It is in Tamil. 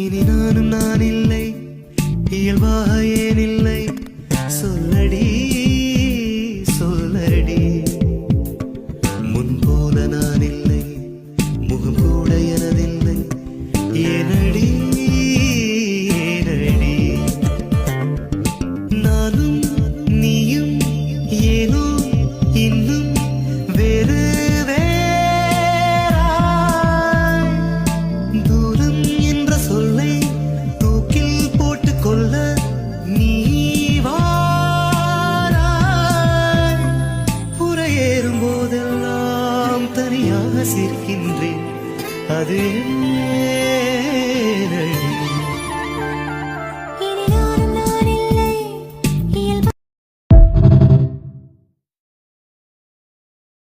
இனி நானும் நான் இல்லை, இயல்பாக ஏன் இல்லை, சொல்லடி சொல்லடி. முன்போல நான் இல்லை, முகம் கூட எனதில்லை, ஏனடி ஏனடி. நானும் நீயும் ஏனோ இன்னும் வேறு சிரிக்கின்றேன், அது